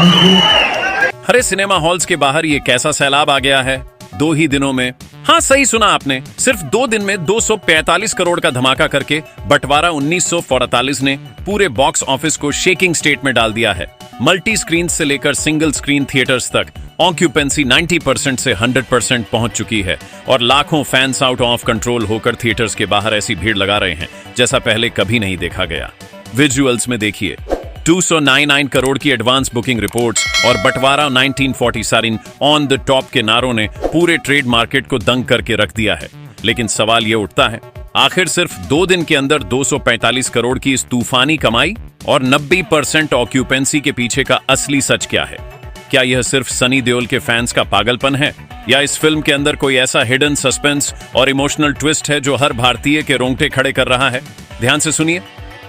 अरे cinema halls के बाहर ये कैसा सैलाब आ गया है 2 ही दिनों में। हाँ, सही सुना आपने, सिर्फ 2 दिन में 245 करोड़ का धमाका करके बंटवारा 1944 ने पूरे बॉक्स ऑफिस को शेकिंग स्टेट में डाल दिया है। मल्टी स्क्रीन से लेकर सिंगल स्क्रीन थिएटर्स तक ऑक्यूपेंसी 90% से 100% पहुंच चुकी है और लाखों फैंस आउट ऑफ कंट्रोल होकर थिएटर्स के बाहर ऐसी भीड़ लगा रहे हैं जैसा पहले कभी नहीं देखा गया। विजुअल्स में देखिए 299 करोड़ की एडवांस बुकिंग रिपोर्ट्स और बंटवारा 1947 ऑन द टॉप के नारों ने पूरे ट्रेड मार्केट को दंग करके रख दिया है। लेकिन सवाल यह उठता है, आखिर सिर्फ 2 दिन के अंदर 245 करोड़ की इस तूफानी कमाई और 90% ऑक्यूपेंसी के पीछे का असली सच क्या है? क्या यह सिर्फ सनी देओल के फैंस का पागलपन है या इस फिल्म के अंदर कोई ऐसा हिडन सस्पेंस और इमोशनल ट्विस्ट है जो हर भारतीय के रोंगटे खड़े कर रहा है? ध्यान से सुनिए,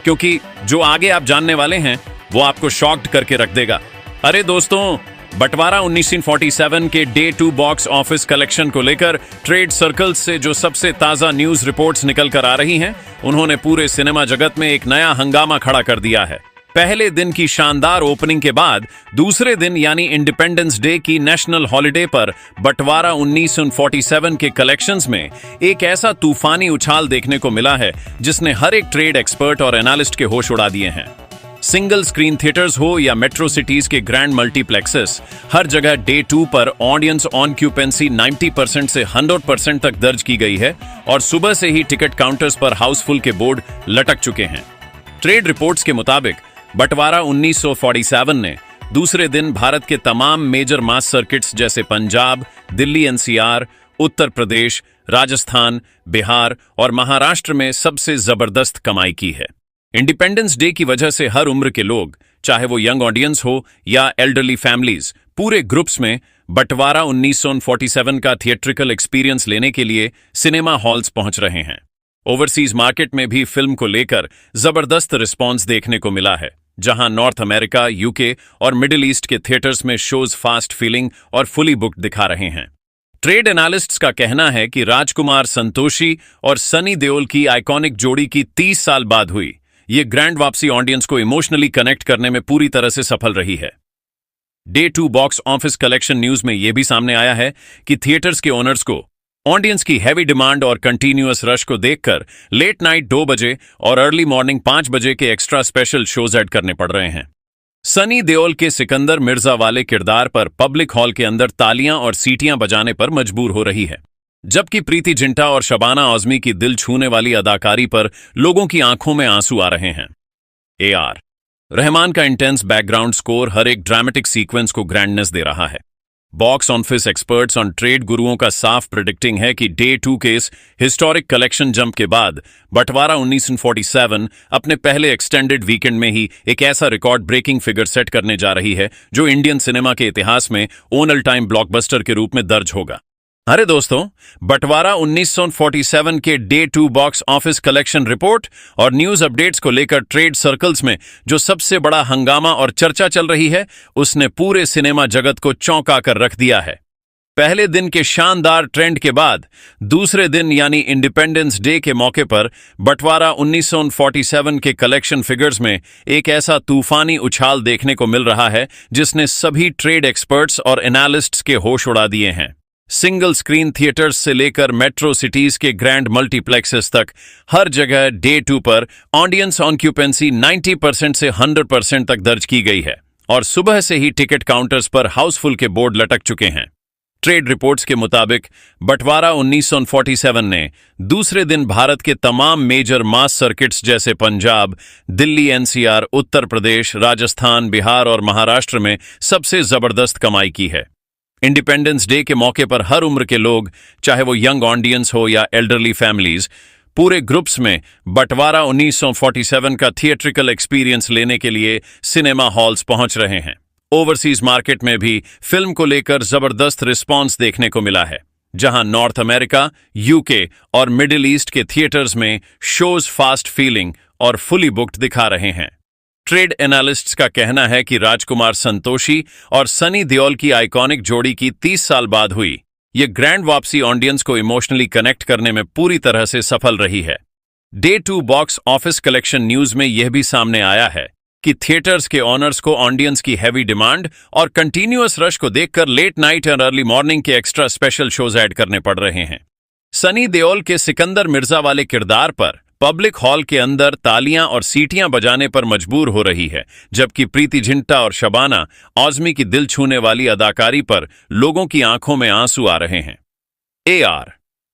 क्योंकि जो आगे आप जानने वाले हैं वो आपको शॉक्ड करके रख देगा। अरे दोस्तों, बंटवारा 1947 के डे 2 बॉक्स ऑफिस कलेक्शन को लेकर ट्रेड सर्कल्स से जो सबसे ताजा न्यूज रिपोर्ट्स निकल कर आ रही हैं, उन्होंने पूरे सिनेमा जगत में एक नया हंगामा खड़ा कर दिया है। पहले दिन की शानदार ओपनिंग के बाद दूसरे दिन यानी इंडिपेंडेंस डे की नेशनल हॉलिडे पर बंटवारा 1947 के कलेक्शंस में एक ऐसा तूफानी उछाल देखने को मिला है जिसने हर एक ट्रेड एक्सपर्ट और एनालिस्ट के होश उड़ा दिए हैं। सिंगल स्क्रीन थिएटर्स हो या मेट्रो सिटीज के ग्रैंड मल्टीप्लेक्सेस, हर जगह डे 2 पर ऑडियंस ऑक्यूपेंसी 90% से 100% तक दर्ज की गई है और सुबह से ही टिकट काउंटर्स पर हाउसफुल के बोर्ड लटक चुके हैं। ट्रेड रिपोर्ट्स के मुताबिक बंटवारा 1947 ने दूसरे दिन भारत के तमाम मेजर मास सर्किट्स जैसे पंजाब, दिल्ली एनसीआर, उत्तर प्रदेश, राजस्थान, बिहार और महाराष्ट्र में सबसे जबरदस्त कमाई की है। इंडिपेंडेंस डे की वजह से हर उम्र के लोग, चाहे वो यंग ऑडियंस हो या एल्डरली फैमिलीज, पूरे ग्रुप्स में बंटवारा 1947 का थिएट्रिकल एक्सपीरियंस लेने के लिए सिनेमा हॉल्स पहुंच रहे हैं। ओवरसीज मार्केट में भी फिल्म को लेकर जबरदस्त रिस्पॉन्स देखने को मिला है, जहां नॉर्थ अमेरिका, यूके और मिडिल ईस्ट के थिएटर्स में शोज फास्ट फीलिंग और फुली बुक्ड दिखा रहे हैं। ट्रेड एनालिस्ट्स का कहना है कि राजकुमार संतोषी और सनी देओल की आइकॉनिक जोड़ी की 30 साल बाद हुई ये ग्रैंड वापसी ऑडियंस को इमोशनली कनेक्ट करने में पूरी तरह से सफल रही है। Day 2 box office collection news में यह भी सामने आया है कि थिएटर्स के ओनर्स को ऑडियंस की हैवी डिमांड और कंटिन्यूअस रश को देखकर लेट नाइट 2 बजे और अर्ली मॉर्निंग 5 बजे के एक्स्ट्रा स्पेशल शोज ऐड करने पड़ रहे हैं। सनी देओल के सिकंदर मिर्जा वाले किरदार पर पब्लिक हॉल के अंदर तालियां और सीटियां बजाने पर मजबूर हो रही है, जबकि प्रीति जिंटा और शबाना आजमी की दिल छूने वाली अदाकारी पर लोगों की आंखों में आंसू आ रहे हैं। AR रहमान का इंटेंस बैकग्राउंड स्कोर हर एक ड्रामेटिक सीक्वेंस को ग्रैंडनेस दे रहा है। बॉक्स ऑफिस एक्सपर्ट्स और ट्रेड गुरुओं का साफ प्रेडिक्टिंग है कि डे 2 के इस हिस्टोरिक कलेक्शन जंप के बाद बंटवारा 1947 अपने पहले एक्सटेंडेड वीकेंड में ही एक ऐसा रिकॉर्ड ब्रेकिंग फिगर सेट करने जा रही है जो इंडियन सिनेमा के इतिहास में ऑल टाइम ब्लॉकबस्टर के रूप में दर्ज होगा। अरे दोस्तों, बंटवारा 1947 के day 2 box office collection report और न्यूज अपडेट्स को लेकर ट्रेड सर्कल्स में जो सबसे बड़ा हंगामा और चर्चा चल रही है, उसने पूरे सिनेमा जगत को चौंका कर रख दिया है। पहले दिन के शानदार ट्रेंड के बाद दूसरे दिन यानी इंडिपेंडेंस डे के मौके पर बंटवारा 1947 के कलेक्शन फिगर्स में एक ऐसा तूफानी उछाल देखने को मिल रहा है जिसने सभी ट्रेड एक्सपर्ट्स और एनालिस्ट्स के होश उड़ा दिए हैं। सिंगल स्क्रीन थिएटर्स से लेकर मेट्रो सिटीज के ग्रैंड मल्टीप्लेक्सेस तक हर जगह डे 2 पर ऑडियंस ऑक्यूपेंसी 90% से 100% तक दर्ज की गई है और सुबह से ही टिकट काउंटर्स पर हाउसफुल के बोर्ड लटक चुके हैं। ट्रेड रिपोर्ट्स के मुताबिक बंटवारा 1947 ने दूसरे दिन भारत के तमाम मेजर मास सर्किट्स जैसे पंजाब, दिल्ली एनसीआर, उत्तर प्रदेश, राजस्थान, बिहार और महाराष्ट्र में सबसे जबरदस्त कमाई की है। इंडिपेंडेंस डे के मौके पर हर उम्र के लोग, चाहे वो यंग ऑडियंस हो या एल्डरली फैमिलीज, पूरे ग्रुप्स में बंटवारा 1947 का थिएट्रिकल एक्सपीरियंस लेने के लिए सिनेमा हॉल्स पहुंच रहे हैं। ओवरसीज मार्केट में भी फिल्म को लेकर जबरदस्त रिस्पॉन्स देखने को मिला है, जहां नॉर्थ अमेरिका, यूके और मिडिल ईस्ट के थिएटर्स में शोज फास्ट फीलिंग और फुली बुक्ड दिखा रहे हैं। ट्रेड एनालिस्ट्स का कहना है कि राजकुमार संतोषी और सनी देओल की आइकॉनिक जोड़ी की 30 साल बाद हुई ये ग्रैंड वापसी ऑडियंस को इमोशनली कनेक्ट करने में पूरी तरह से सफल रही है। Day 2 box office collection news में यह भी सामने आया है कि थिएटर्स के ऑनर्स को ऑडियंस की हैवी डिमांड और कंटिन्यूअस रश को देखकर लेट नाइट और अर्ली मॉर्निंग के एक्स्ट्रा स्पेशल शोज ऐड करने पड़ रहे हैं। सनी देओल के सिकंदर मिर्जा वाले किरदार पर पब्लिक हॉल के अंदर तालियां और सीटियां बजाने पर मजबूर हो रही है, जबकि प्रीति जिंटा और शबाना आजमी की दिल छूने वाली अदाकारी पर लोगों की आंखों में आंसू आ रहे हैं। AR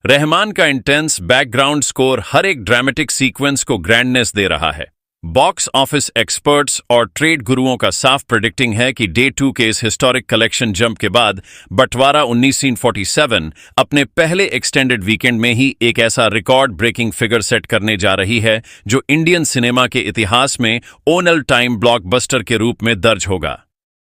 रहमान का इंटेंस बैकग्राउंड स्कोर हर एक ड्रामेटिक सीक्वेंस को ग्रैंडनेस दे रहा है। बॉक्स ऑफिस एक्सपर्ट्स और ट्रेड गुरुओं का साफ प्रेडिक्टिंग है कि डे 2 के इस हिस्टोरिक कलेक्शन जंप के बाद बंटवारा 1947 अपने पहले एक्सटेंडेड वीकेंड में ही एक ऐसा रिकॉर्ड ब्रेकिंग फिगर सेट करने जा रही है जो इंडियन सिनेमा के इतिहास में ओनल टाइम ब्लॉकबस्टर के रूप में दर्ज होगा।